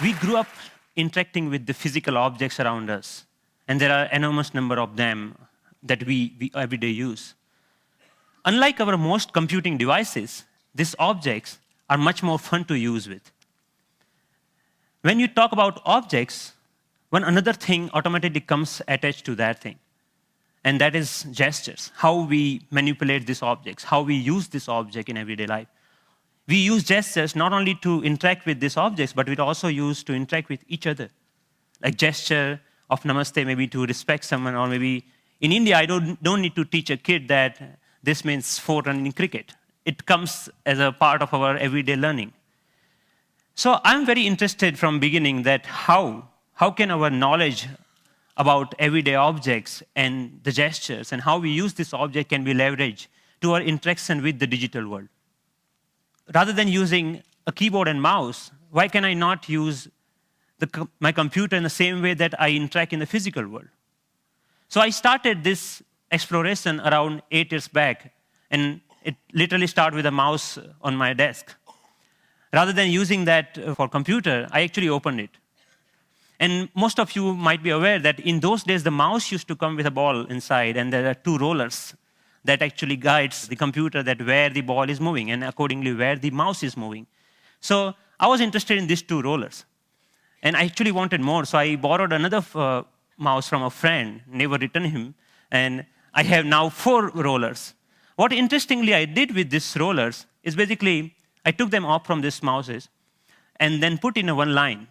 We grew up interacting with the physical objects around us, and there are enormous number of them that we everyday use. Unlike our most computing devices, these objects are much more fun to use with. When you talk about objects, one another thing automatically comes attached to that thing, and that is gestures, how we manipulate these objects, how we use this object in everyday life. We use gestures not only to interact with these objects, but we also use to interact with each other. Like gesture of namaste, maybe to respect someone, or maybe in India, I don't need to teach a kid that this means 4 runs in cricket. It comes as a part of our everyday learning. So I'm very interested from beginning that how can our knowledge about everyday objects and the gestures and how we use this object can be leveraged to our interaction with the digital world. Rather than using a keyboard and mouse, why can I not use my computer in the same way that I interact in the physical world? So I started this exploration around 8 years back, and it literally started with a mouse on my desk. Rather than using that for computer, I actually opened it. And most of you might be aware that in those days, the mouse used to come with a ball inside, and there are 2 rollers that actually guides the computer that where the ball is moving and accordingly where the mouse is moving. So I was interested in these 2 rollers. And I actually wanted more, so I borrowed another mouse from a friend, never returned him, and I have now 4 rollers. What interestingly I did with these rollers is basically I took them off from these mouses and then put in a one line.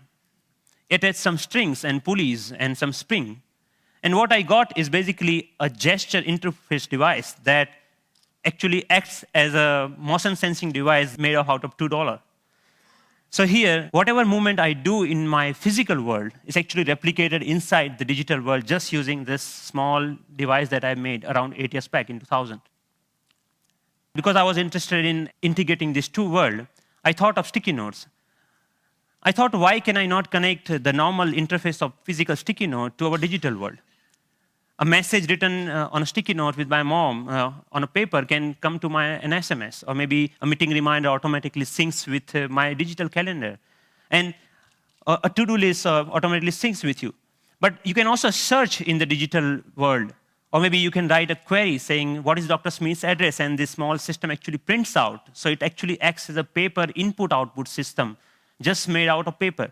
It had some strings and pulleys and some spring. And what I got is basically a gesture interface device that actually acts as a motion sensing device made out of $2. So here, whatever movement I do in my physical world is actually replicated inside the digital world just using this small device that I made around 8 years back in 2000. Because I was interested in integrating these 2 worlds, I thought of sticky notes. I thought, why can I not connect the normal interface of physical sticky note to our digital world? A message written on a sticky note with my mom on a paper can come to an SMS, or maybe a meeting reminder automatically syncs with my digital calendar. And a to-do list automatically syncs with you. But you can also search in the digital world, or maybe you can write a query saying, what is Dr. Smith's address? And this small system actually prints out. So it actually acts as a paper input-output system, just made out of paper.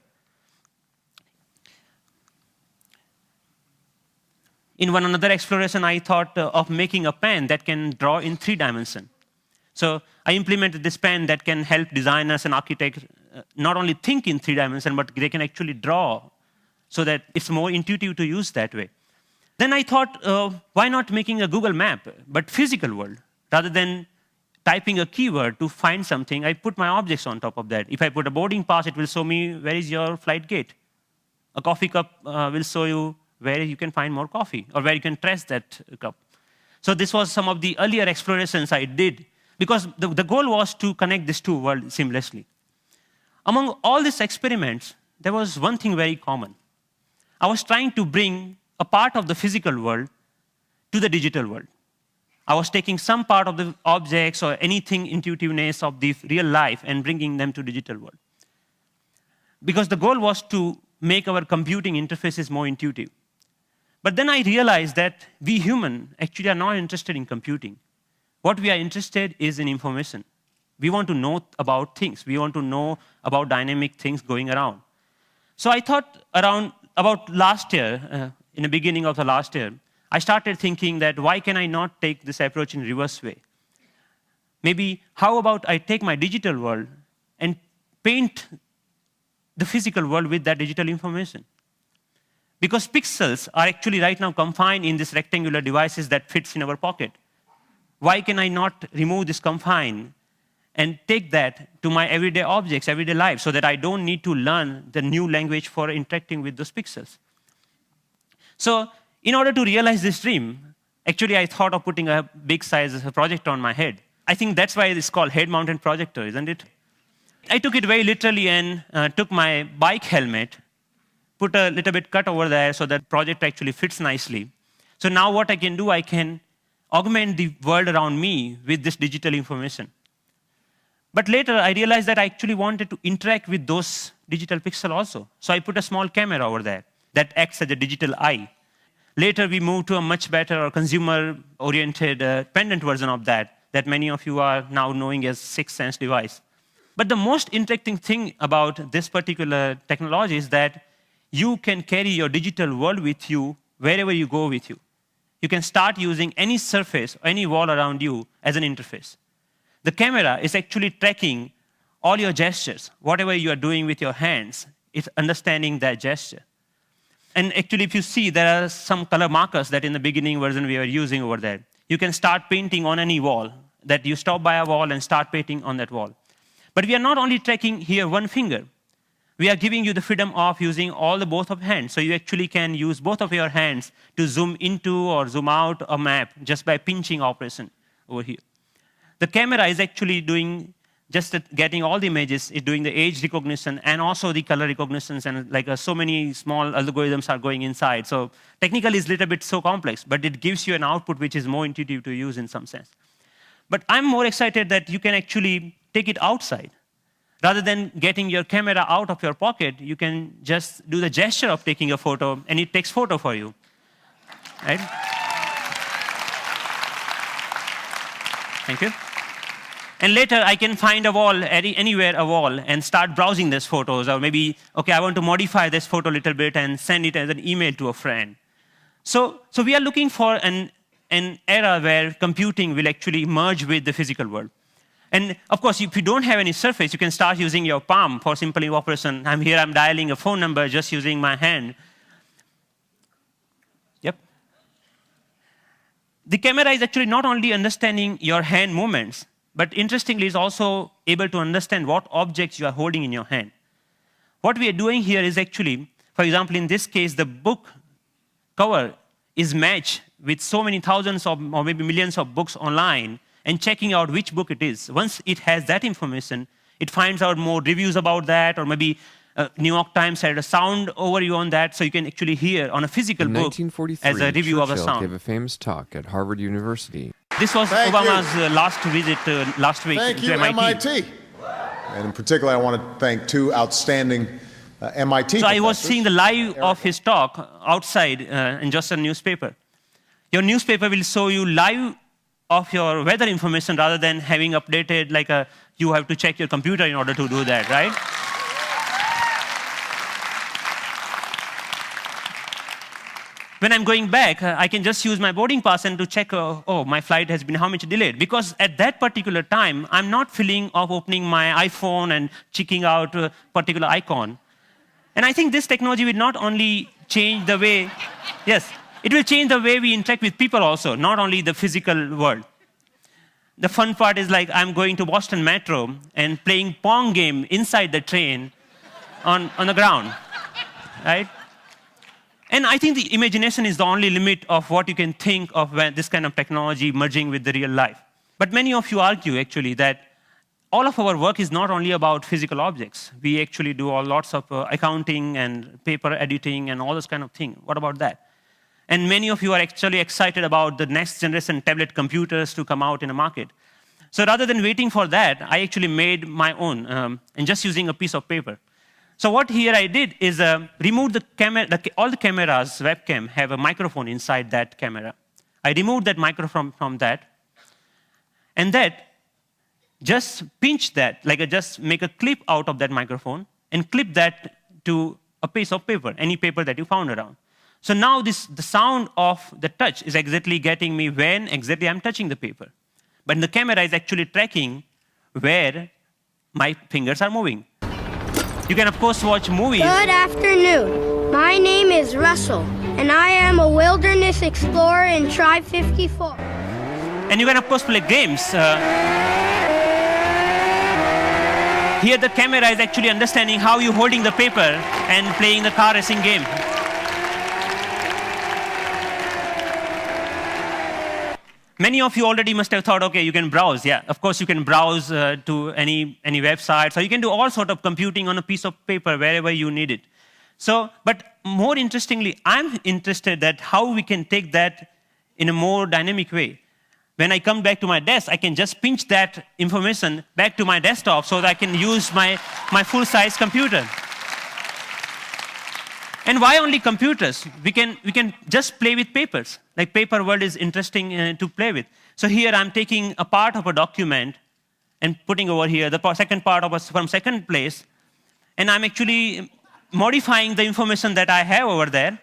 In one another exploration, I thought of making a pen that can draw in 3 dimensions. So I implemented this pen that can help designers and architects not only think in 3 dimensions, but they can actually draw so that it's more intuitive to use that way. Then I thought, why not making a Google map, but physical world? Rather than typing a keyword to find something, I put my objects on top of that. If I put a boarding pass, it will show me where is your flight gate. A coffee cup will show you where you can find more coffee, or where you can trace that cup. So this was some of the earlier explorations I did, because the goal was to connect these 2 worlds seamlessly. Among all these experiments, there was one thing very common. I was trying to bring a part of the physical world to the digital world. I was taking some part of the objects or anything intuitiveness of the real life and bringing them to digital world. Because the goal was to make our computing interfaces more intuitive. But then I realized that we humans actually are not interested in computing. What we are interested is in information. We want to know about things. We want to know about dynamic things going around. So I thought about last year, in the beginning of the last year, I started thinking that why can I not take this approach in reverse way? Maybe how about I take my digital world and paint the physical world with that digital information? Because pixels are actually right now confined in these rectangular devices that fits in our pocket. Why can I not remove this confine and take that to my everyday objects, everyday life, so that I don't need to learn the new language for interacting with those pixels? So in order to realize this dream, actually I thought of putting a big size projector on my head. I think that's why it's called head-mounted projector, isn't it? I took it very literally and took my bike helmet, put a little bit cut over there so that project actually fits nicely. So now what I can do, I can augment the world around me with this digital information. But later I realized that I actually wanted to interact with those digital pixel also. So I put a small camera over there that acts as a digital eye. Later, we moved to a much better or consumer-oriented pendant version of that many of you are now knowing as Sixth Sense device. But the most interesting thing about this particular technology is that you can carry your digital world with you wherever you go with you. You can start using any surface or any wall around you as an interface. The camera is actually tracking all your gestures. Whatever you are doing with your hands, it's understanding that gesture. And actually, if you see, there are some color markers that in the beginning version we were using over there. You can start painting on any wall, that you stop by a wall and start painting on that wall. But we are not only tracking here one finger. We are giving you the freedom of using all the both of hands. So you actually can use both of your hands to zoom into or zoom out a map just by pinching operation over here. The camera is actually doing just getting all the images, it's doing the age recognition and also the color recognitions, and like so many small algorithms are going inside. So technically it's a little bit so complex, but it gives you an output which is more intuitive to use in some sense. But I'm more excited that you can actually take it outside. Rather than getting your camera out of your pocket, you can just do the gesture of taking a photo and it takes photo for you, right? Thank you. And later, I can find a wall, anywhere a wall, and start browsing these photos. Or maybe, okay, I want to modify this photo a little bit and send it as an email to a friend. So we are looking for an era where computing will actually merge with the physical world. And of course, if you don't have any surface, you can start using your palm for simple operation. I'm here, I'm dialing a phone number just using my hand. Yep. The camera is actually not only understanding your hand movements, but interestingly, it's also able to understand what objects you are holding in your hand. What we are doing here is actually, for example, in this case, the book cover is matched with so many thousands of, or maybe millions of books online, and checking out which book it is. Once it has that information, it finds out more reviews about that, or maybe New York Times had a sound overview on that, so you can actually hear on a physical book as a review of a sound. Gave a famous talk at Harvard University. This was Obama's last visit last week Thank to you, MIT. And in particular, I want to thank two outstanding MIT So I was professors. seeing the live of his talk outside in just a newspaper. Your newspaper will show you live of your weather information rather than having updated like you have to check your computer in order to do that, right? When I'm going back, I can just use my boarding pass and to check, oh, my flight has been how much delayed. Because at that particular time, I'm not feeling of opening my iPhone and checking out a particular icon. And I think this technology will not only change the way, yes, it will change the way we interact with people also, not only the physical world. The fun part is like I'm going to Boston Metro and playing Pong game inside the train on the ground, right? And I think the imagination is the only limit of what you can think of when this kind of technology merging with the real life. But many of you argue, actually, that all of our work is not only about physical objects. We actually do lots of accounting and paper editing and all this kind of thing. What about that? And many of you are actually excited about the next generation tablet computers to come out in the market. So rather than waiting for that, I actually made my own and just using a piece of paper. So what here I did is remove the camera. All the cameras, webcam, have a microphone inside that camera. I removed that microphone from that, and that just pinch that, like just make a clip out of that microphone and clip that to a piece of paper, any paper that you found around. So now the sound of the touch is exactly getting me when exactly I'm touching the paper. But the camera is actually tracking where my fingers are moving. You can, of course, watch movies. Good afternoon. My name is Russell, and I am a wilderness explorer in Tribe 54. And you can, of course, play games. Here, the camera is actually understanding how you're holding the paper and playing the car racing game. Many of you already must have thought, okay, you can browse. Yeah, of course, you can browse to any website. So you can do all sort of computing on a piece of paper wherever you need it. So, but more interestingly, I'm interested that how we can take that in a more dynamic way. When I come back to my desk, I can just pinch that information back to my desktop so that I can use my full-size computer. And why only computers? We can just play with papers. Like paper world is interesting to play with. So here I'm taking a part of a document and putting over here the second part of from second place, and I'm actually modifying the information that I have over there.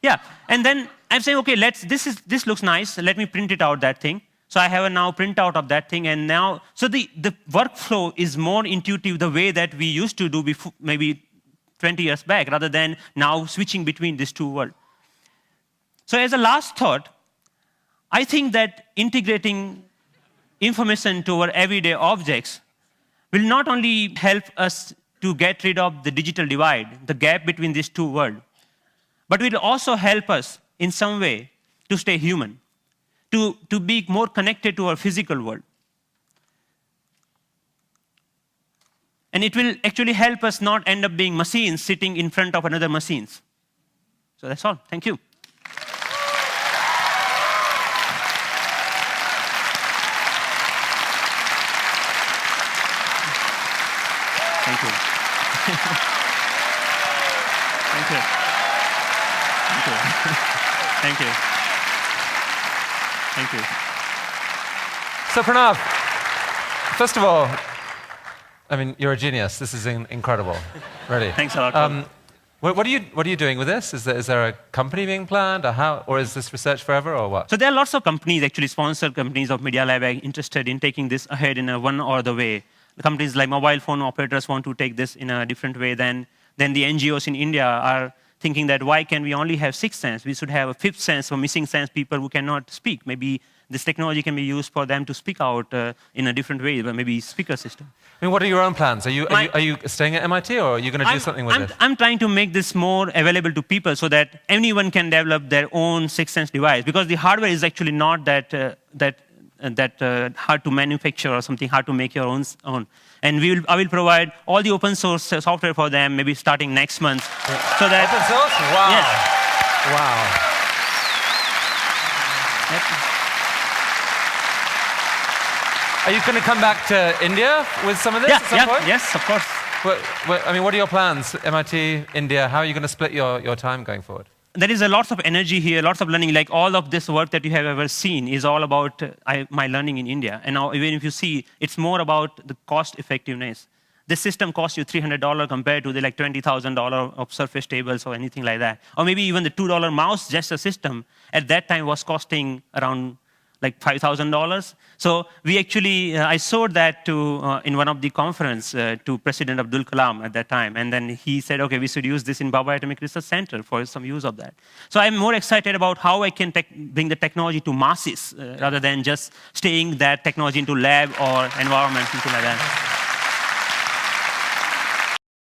Yeah, and then I'm saying, okay, this looks nice. Let me print it out, that thing. So I have a now printout of that thing, and now, so the workflow is more intuitive the way that we used to do before, maybe 20 years back, rather than now switching between these two worlds. So as a last thought, I think that integrating information to our everyday objects will not only help us to get rid of the digital divide, the gap between these two worlds, but will also help us in some way to stay human, to be more connected to our physical world. And it will actually help us not end up being machines sitting in front of another machines. So that's all. Thank you. Thank you. Thank you. Thank you. Thank you. Thank you. So Pranav, first of all, I mean, you're a genius. This is incredible, really. Thanks a lot. What are you doing with this? Is there a company being planned, or is this research forever, or what? So there are lots of companies, actually sponsored companies of Media Lab, interested in taking this ahead in a one or the way. The companies like mobile phone operators want to take this in a different way than the NGOs in India are thinking that why can we only have sixth sense? We should have a fifth sense for missing sense people who cannot speak. Maybe this technology can be used for them to speak out in a different way, but maybe speaker system. I mean, what are your own plans? Are you staying at MIT, or are you going to do something with it? I'm trying to make this more available to people so that anyone can develop their own sixth sense device, because the hardware is actually not that hard to manufacture or something, hard to make your own. And I will provide all the open source software for them, maybe starting next month. So that open source? Wow. Yes. Wow. Are you going to come back to India with some of this at some point? Yes, of course. I mean, what are your plans? MIT, India, how are you going to split your time going forward? There is a lots of energy here, lots of learning. Like all of this work that you have ever seen is all about my learning in India. And now, even if you see, it's more about the cost effectiveness. This system costs you $300 compared to the like $20,000 of Surface tables or anything like that. Or maybe even the $2 mouse, just a system, at that time was costing around like $5,000. So we actually, I showed that to, in one of the conference to President Abdul Kalam at that time. And then he said, okay, we should use this in Bhabha Atomic Research Center for some use of that. So I'm more excited about how I can bring the technology to masses rather than just staying that technology into lab or environment, something like that.